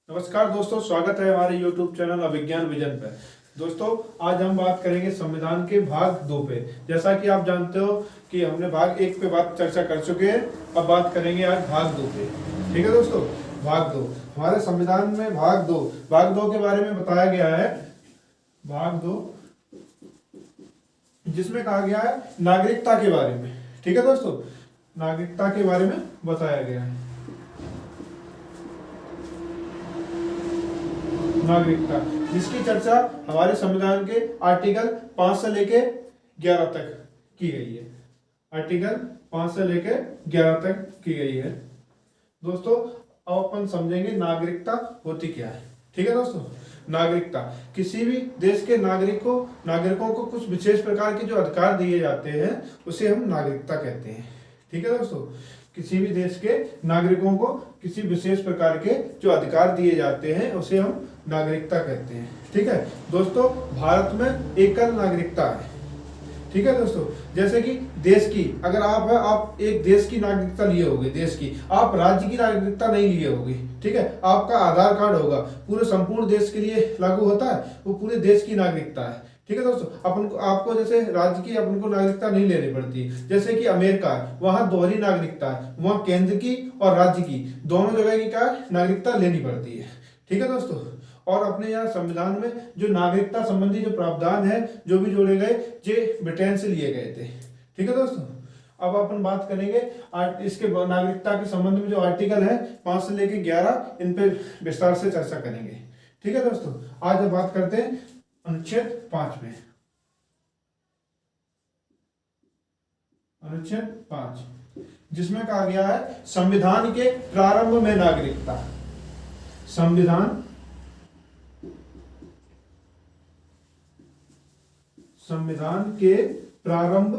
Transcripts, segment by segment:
नमस्कार दोस्तों, स्वागत है हमारे YouTube चैनल अभिज्ञान विजन पर। दोस्तों, आज हम बात करेंगे संविधान के भाग 2 पे। जैसा कि आप जानते हो कि हमने भाग 1 पे बात चर्चा कर चुके हैं। अब बात करेंगे आज भाग 2 पे। ठीक है दोस्तों, भाग 2 हमारे संविधान में भाग 2 के बारे में बताया गया है। भाग 2 जिसमें कहा गया है नागरिकता के बारे में। ठीक है दोस्तों, नागरिकता के बारे में बताया गया है। नागरिकता, जिसकी चर्चा हमारे संविधान के आर्टिकल 5 से लेके 11 तक की गई है। आर्टिकल 5 से लेके 11 तक की गई है। दोस्तों, अब अपन समझेंगे नागरिकता होती क्या है। ठीक है दोस्तों, नागरिकता किसी भी देश के नागरिकों को कुछ विशेष प्रकार के जो अधिकार दिए जाते हैं उसे हम नागरिकता कहते हैं। ठीक है दोस्तों, किसी भी देश के नागरिकों को किसी विशेष प्रकार के जो अधिकार दिए जाते हैं उसे हम नागरिकता कहते हैं। ठीक है दोस्तों, भारत में एकल नागरिकता है। ठीक है दोस्तों, जैसे कि देश की अगर आप एक देश की नागरिकता लिए होगे, देश की, आप राज्य की नागरिकता नहीं लिए होगे। ठीक है, आपका आधार कार्ड होगा, पूरे संपूर्ण देश के लिए लागू होता है, वो पूरे देश की नागरिकता है। ठीक है दोस्तों, आपको जैसे राज्य की अपन को नागरिकता नहीं लेनी पड़ती। जैसे कि अमेरिका है, वहां दोहरी नागरिकता है, वहां केंद्र की और राज्य की दोनों जगह की क्या नागरिकता लेनी पड़ती है। ठीक है दोस्तों, और अपने यहाँ संविधान में जो नागरिकता संबंधी जो प्रावधान है जो भी जोड़े गए, ये ब्रिटेन से लिए गए थे। ठीक है दोस्तों, अब अपन बात करेंगे इसके नागरिकता के संबंध में जो आर्टिकल है 5 से लेके 11, इन पे विस्तार से चर्चा करेंगे। ठीक है दोस्तों, आज हम बात करते हैं अनुच्छेद 5 में। अनुच्छेद 5 जिसमें कहा गया है संविधान के प्रारंभ में नागरिकता। संविधान के प्रारंभ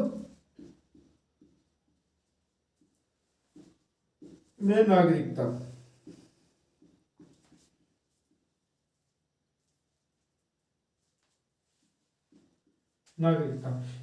में नागरिकता।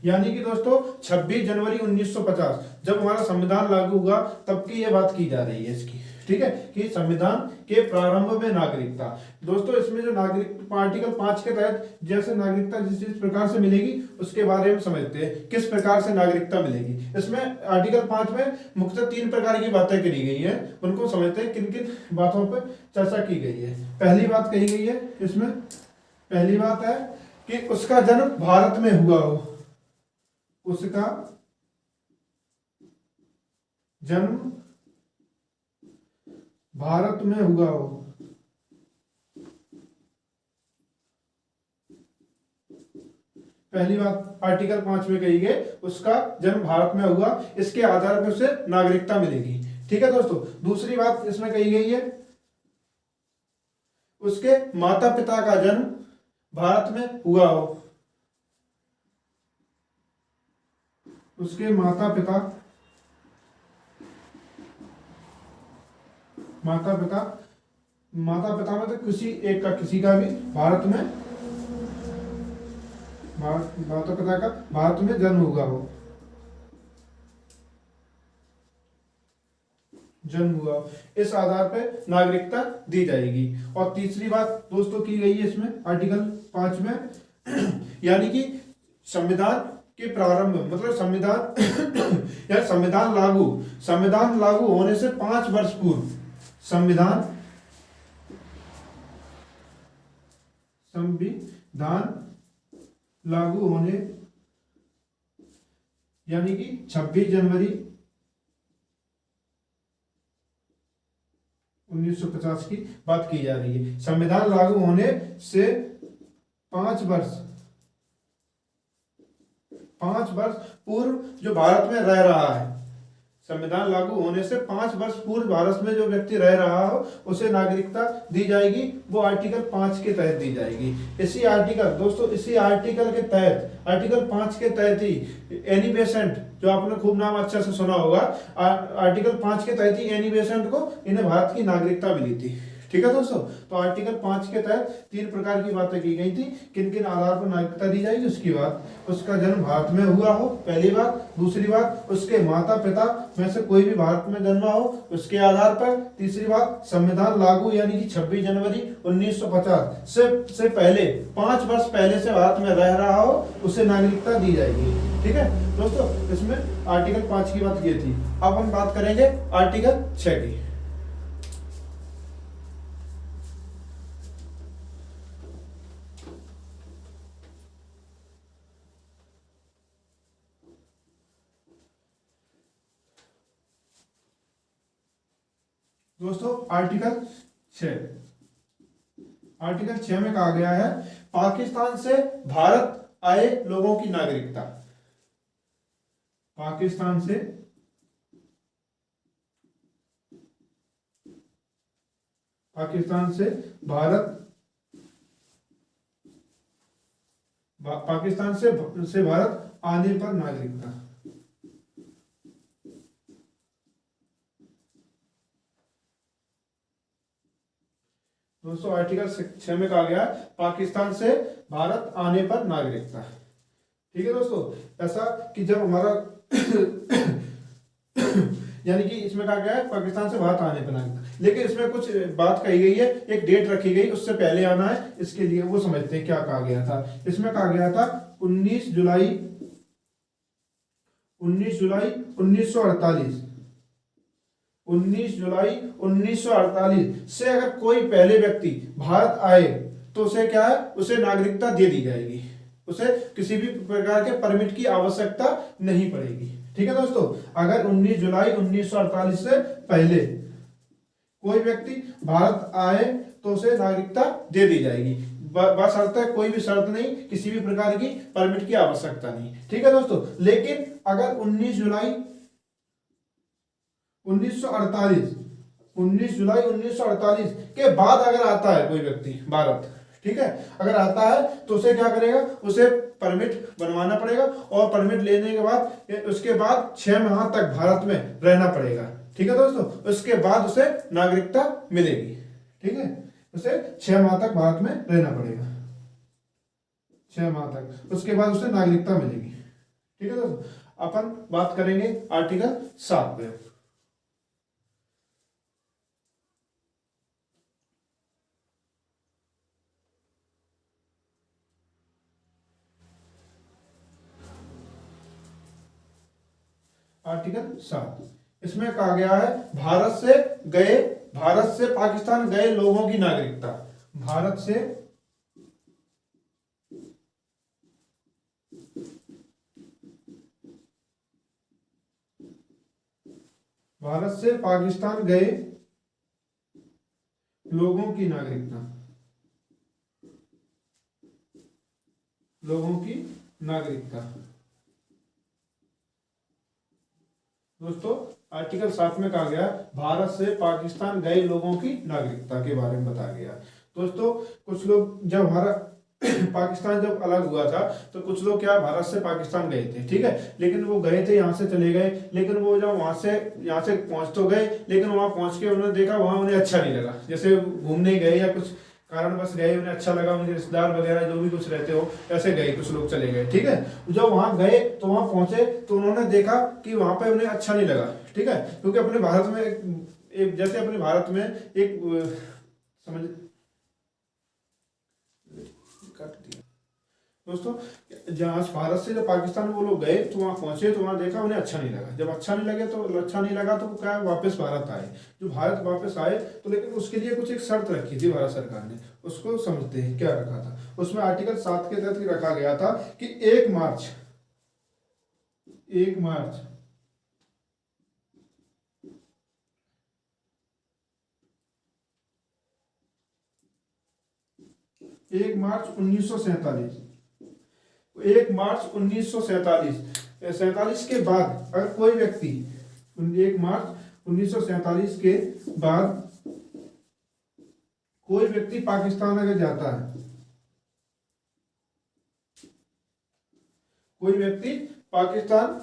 यानी कि दोस्तों 26 जनवरी 1950 जब हमारा संविधान लागू हुआ तब की यह बात की जा रही है इसकी। ठीक है, कि संविधान के प्रारंभ में नागरिकता। दोस्तों, इसमें जो नागरिक आर्टिकल 5 के तहत जैसे नागरिकता जिस प्रकार से मिलेगी उसके बारे में समझते हैं, किस प्रकार से नागरिकता मिलेगी। इसमें आर्टिकल 5 में मुख्यतः 3 प्रकार की बातें करी गई है, उनको समझते हैं किन किन बातों पर चर्चा की गई है। पहली बात कही गई है इसमें, पहली बात है कि उसका जन्म भारत में हुआ हो। उसका जन्म भारत में हुआ हो। पहली बात आर्टिकल 5 में कही गई, उसका जन्म भारत में हुआ, इसके आधार पर उसे नागरिकता मिलेगी। ठीक है दोस्तों, दूसरी बात इसमें कही गई है उसके माता पिता का जन्म भारत में हुआ हो। उसके माता पिता में तो किसी एक का, किसी का भी माता पिता का भारत में जन्म हुआ हो। इस आधार पर नागरिकता दी जाएगी। और तीसरी बात दोस्तों की गई है इसमें आर्टिकल 5 में यानी कि संविधान के प्रारंभ मतलब संविधान या संविधान लागू होने से 5 वर्ष पूर्व संविधान लागू होने यानी कि 26 जनवरी 1950 की बात की जा रही है। संविधान लागू होने से 5 वर्ष पूर्व जो भारत में रह रहा है, संविधान लागू होने से 5 वर्ष पूर्व भारत में जो व्यक्ति रह रहा हो उसे नागरिकता दी जाएगी। वो आर्टिकल 5 के तहत दी जाएगी। इसी आर्टिकल के तहत, आर्टिकल 5 के तहत ही एनी बेसेंट, जो आपने खूब नाम अच्छा से सुना होगा, आर्टिकल 5 के तहत ही एनी बेसेंट को इन्हें भारत की नागरिकता मिली थी। ठीक है दोस्तों। तो आर्टिकल 5 के तहत 3 प्रकार की बातें की गई थी, किन किन आधार पर नागरिकता दी जाएगी। उसकी बात, उसका जन्म भारत में हुआ हो, पहली बात। दूसरी बात, उसके माता पिता में से कोई भी भारत में जन्मा हो, उसके आधार पर। तीसरी बात, संविधान लागू यानी कि 26 जनवरी 1950 से पहले 5 वर्ष पहले से भारत में रह रहा हो, उसे नागरिकता दी जाएगी। ठीक है दोस्तों, इसमें आर्टिकल 5 की बात ये थी। अब हम बात करेंगे आर्टिकल 6 की। दोस्तों आर्टिकल 6 में कहा गया है, पाकिस्तान से भारत आए लोगों की नागरिकता। पाकिस्तान से भारत आने पर नागरिकता। दोस्तों आर्टिकल 6 में कहा गया है, पाकिस्तान से भारत आने पर नागरिकता। ठीक है दोस्तों, ऐसा कि जब हमारा यानी कि इसमें कहा गया है पाकिस्तान से भारत आने पर नागरिकता, लेकिन इसमें कुछ बात कही गई है, एक डेट रखी गई, उससे पहले आना है, इसके लिए वो समझते हैं क्या कहा गया था। इसमें कहा गया था 19 जुलाई 1948। 19 जुलाई 1948 से अगर कोई पहले व्यक्ति भारत आए तो उसे क्या है, उसे नागरिकता दे दी जाएगी, उसे किसी भी प्रकार के परमिट की आवश्यकता नहीं पड़ेगी। ठीक है दोस्तों, अगर 19 जुलाई 1948 से पहले कोई व्यक्ति भारत आए तो उसे नागरिकता दे दी जाएगी, बशर्ते कोई भी शर्त नहीं, किसी भी प्रकार की परमिट की आवश्यकता नहीं। ठीक है दोस्तों, लेकिन अगर 19 जुलाई 1948 के बाद अगर आता है कोई व्यक्ति भारत, ठीक है, अगर आता है तो उसे क्या करेगा, उसे परमिट बनवाना पड़ेगा, और परमिट लेने के बाद उसके बाद 6 माह तक भारत में रहना पड़ेगा। ठीक है दोस्तों, उसके बाद उसे नागरिकता मिलेगी। ठीक है, उसे 6 माह तक भारत में रहना पड़ेगा, 6 माह तक, उसके बाद उसे नागरिकता मिलेगी। ठीक है दोस्तों, अपन बात करेंगे आर्टिकल 7 पे। आर्टिकल 7, इसमें कहा गया है भारत से पाकिस्तान गए लोगों की नागरिकता। भारत से पाकिस्तान गए लोगों की नागरिकता। दोस्तों आर्टिकल 7 में कहा गया भारत से पाकिस्तान गए लोगों की नागरिकता के बारे में बताया गया। दोस्तों कुछ लोग जब हमारा पाकिस्तान जब अलग हुआ था तो कुछ लोग क्या भारत से पाकिस्तान गए थे, ठीक है, लेकिन वो गए थे, यहाँ से चले गए, लेकिन वो जब वहां से यहाँ से पहुंच तो गए, लेकिन वहां पहुंच के उन्होंने देखा वहां उन्हें अच्छा नहीं लगा, जैसे घूमने गए या कुछ कारण बस गए, उन्हें अच्छा लगा, उनके रिश्तेदार वगैरह जो भी कुछ रहते हो ऐसे गए, कुछ लोग चले गए। ठीक है, जब वहां गए तो वहां पहुंचे तो उन्होंने देखा कि वहां पे उन्हें अच्छा नहीं लगा। ठीक है, क्योंकि अपने भारत में एक जैसे अपने भारत में एक समझ दोस्तों, जहाँ भारत से जब पाकिस्तान वो लोग गए तो वहां पहुंचे तो वहां देखा उन्हें अच्छा नहीं लगा, जब अच्छा नहीं लगा तो क्या वापस भारत आए। जो भारत वापस आए तो लेकिन उसके लिए कुछ एक शर्त रखी थी भारत सरकार ने, उसको समझते हैं क्या रखा था। उसमें आर्टिकल 7 के तहत रखा गया था कि 1 मार्च 1947 1 मार्च 1947 के बाद अगर कोई व्यक्ति 1 मार्च 1947 के बाद कोई व्यक्ति पाकिस्तान अगर जाता है, कोई व्यक्ति पाकिस्तान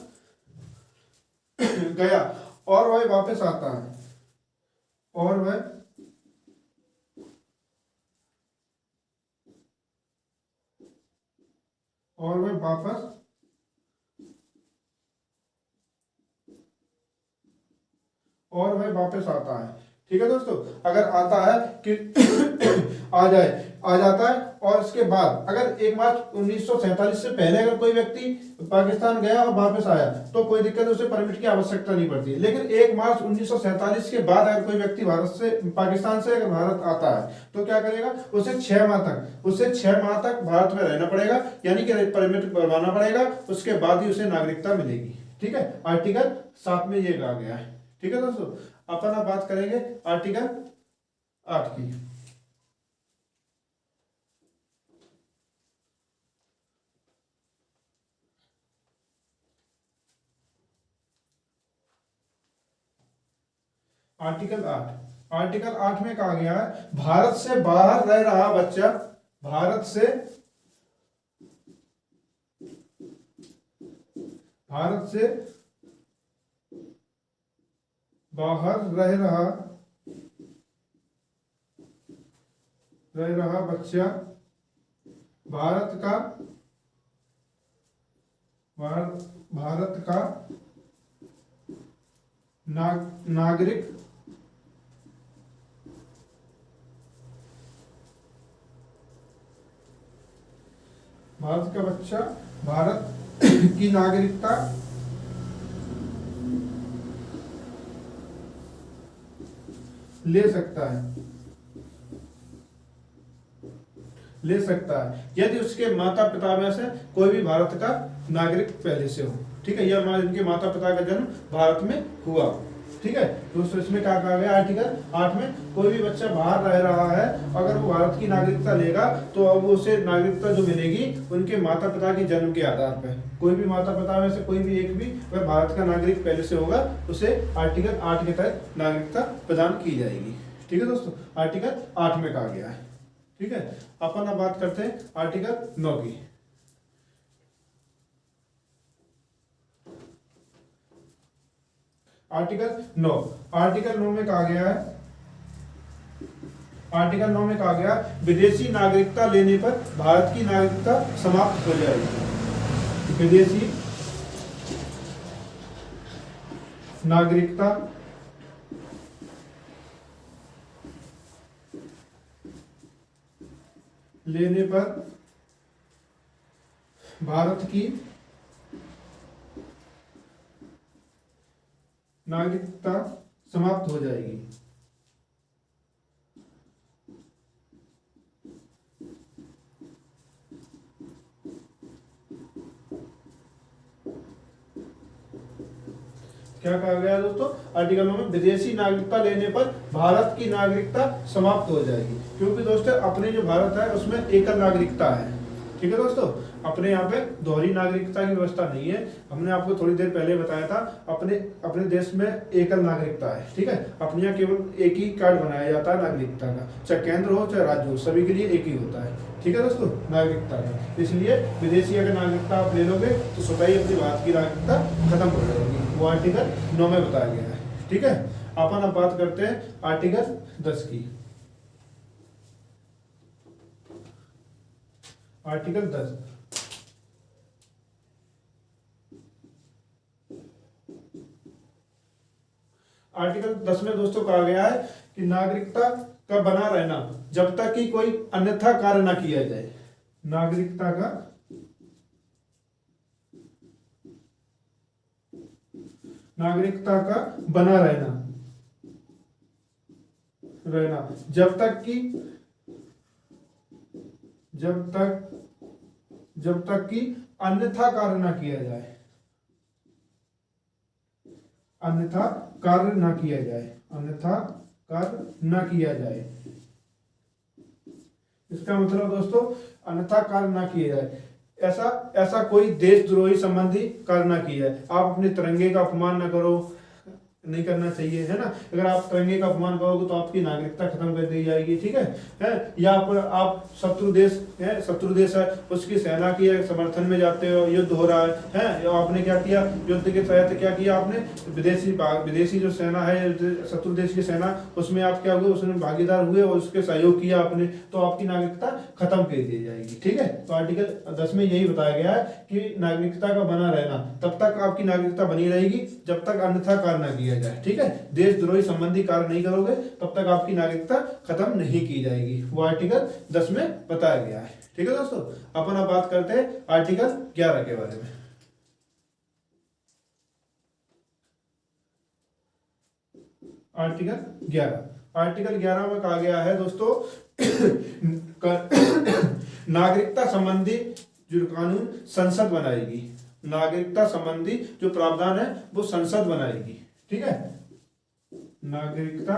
गया और वह वापस आता है, और वह वापस आता है। ठीक है दोस्तों, अगर आता है कि आ जाता है और इसके बाद अगर 1 मार्च 1947 से पहले अगर कोई व्यक्ति पाकिस्तान गया और वापस आया तो कोई दिक्कत, उसे परमिट की आवश्यकता नहीं पड़ती। लेकिन 1 मार्च 1947 के बाद अगर कोई व्यक्ति पाकिस्तान से अगर भारत आता है तो क्या करेगा, उसे 6 माह तक भारत में रहना पड़ेगा, यानी कि परमिट बनवाना पड़ेगा, उसके बाद ही उसे नागरिकता मिलेगी। ठीक है, आर्टिकल 7 में ये कहा गया है। ठीक है दोस्तों, अपन अब बात करेंगे आर्टिकल 8 की। आर्टिकल 8 में कहा गया है, भारत से बाहर रह रहा बच्चा, भारत से बाहर रह रहा बच्चा भारत का नागरिक भारत का बच्चा भारत की नागरिकता ले सकता है यदि उसके माता पिता में से कोई भी भारत का नागरिक पहले से हो। ठीक है, या इनके माता पिता का जन्म भारत में हुआ। ठीक है दोस्तों, इसमें क्या कहा गया आर्टिकल 8 में, कोई भी बच्चा बाहर रह रहा है, अगर वो भारत की नागरिकता लेगा तो अब उसे नागरिकता जो मिलेगी उनके माता पिता के जन्म के आधार पर। कोई भी माता पिता में से कोई भी एक भी अगर भारत का नागरिक पहले से होगा, उसे आर्टिकल 8 के तहत नागरिकता प्रदान की जाएगी। ठीक है दोस्तों, आर्टिकल 8 में कहा गया है। ठीक है, अपन अब बात करते हैं आर्टिकल 9 की। आर्टिकल 9 में कहा गया है, विदेशी नागरिकता लेने पर भारत की नागरिकता समाप्त हो जाएगी। विदेशी नागरिकता लेने पर भारत की नागरिकता समाप्त हो जाएगी। क्या कहा गया दोस्तों, आर्टिकल में विदेशी नागरिकता लेने पर भारत की नागरिकता समाप्त हो जाएगी, क्योंकि दोस्तों अपने जो भारत है उसमें एकल नागरिकता है। ठीक है दोस्तों, अपने यहाँ पे दोहरी नागरिकता की व्यवस्था नहीं है। हमने आपको थोड़ी देर पहले बताया था, अपने देश में एकल नागरिकता है। ठीक है, अपने यहाँ केवल एक ही कार्ड बनाया जाता है नागरिकता का, चाहे केंद्र हो चाहे राज्य हो, सभी के लिए एक ही होता है। ठीक है दोस्तों, नागरिकता का, इसलिए विदेशी अगर नागरिकता आप ले लोगे तो स्वतः ही अपनी भारत की नागरिकता खत्म हो जाएगी। वो आर्टिकल 9 में बताया गया है। ठीक है, अपन अब बात करते हैं आर्टिकल 10 की। आर्टिकल 10 में दोस्तों कहा गया है कि नागरिकता का बना रहना जब तक कि कोई अन्यथा कार्य ना किया जाए। नागरिकता का बना रहना जब तक कि अन्यथा कार्य ना किया जाए। अन्यथा कार्य न किया जाए। इसका मतलब दोस्तों, अन्यथा कार्य न किया जाए, ऐसा कोई देशद्रोही संबंधी कार्य न किया जाए। आप अपने तिरंगे का अपमान न करो, नहीं करना चाहिए, है ना। अगर आप तिरंगे का अपमान करोगे तो आपकी नागरिकता खत्म कर दी जाएगी, ठीक है। या पर आप शत्रु देश है उसकी सेना की समर्थन में जाते हो, युद्ध हो रहा है, आपने क्या किया, युद्ध के तहत क्या किया आपने, विदेशी जो सेना है, शत्रु देश की सेना, उसमें आप क्या हुए, उसमें भागीदार हुए और उसके सहयोग किया आपने, तो आपकी नागरिकता खत्म कर दी जाएगी, ठीक है। तो आर्टिकल 10 में यही बताया गया है कि नागरिकता का बना रहना, तब तक आपकी नागरिकता बनी रहेगी जब तक अन्यथा कार्य न किया जाए, ठीक है। देशद्रोही संबंधी कार्य नहीं करोगे तब तक आपकी नागरिकता खत्म नहीं की जाएगी, वो आर्टिकल 10 में बताया गया है, ठीक है दोस्तों। अपन अब बात करते हैं आर्टिकल 11 के बारे में। आर्टिकल 11 में कहा गया है दोस्तों नागरिकता संबंधी जो कानून संसद बनाएगी, नागरिकता संबंधी जो प्रावधान है वो संसद बनाएगी, ठीक है। नागरिकता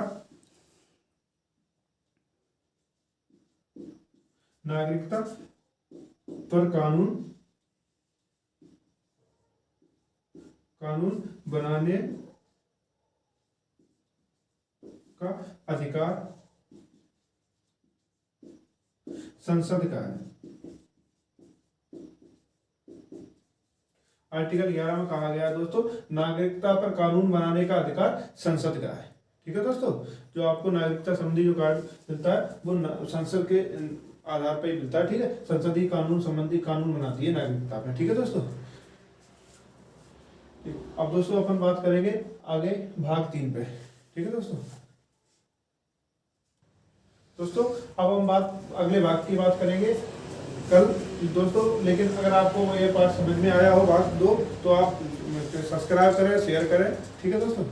पर कानून बनाने का अधिकार संसद का है। आर्टिकल 11 में कहा गया है दोस्तों, नागरिकता पर कानून बनाने का अधिकार संसद का है, ठीक है दोस्तों। जो आपको नागरिकता संबंधी जो कार्ड मिलता है वो संसद के आधार पर ही मिलता है, ठीक है। संसद ही कानून संबंधी कानून बनाती है नागरिकता में, ठीक है दोस्तों। अब दोस्तों अपन बात करेंगे आगे भाग 3 पे, ठीक है दोस्तों। अब हम अगले भाग की बात करेंगे कल दोस्तों। लेकिन अगर आपको ये पार्ट समझ में आया हो भाग 2 तो आप सब्सक्राइब करें, शेयर करें, ठीक है दोस्तों।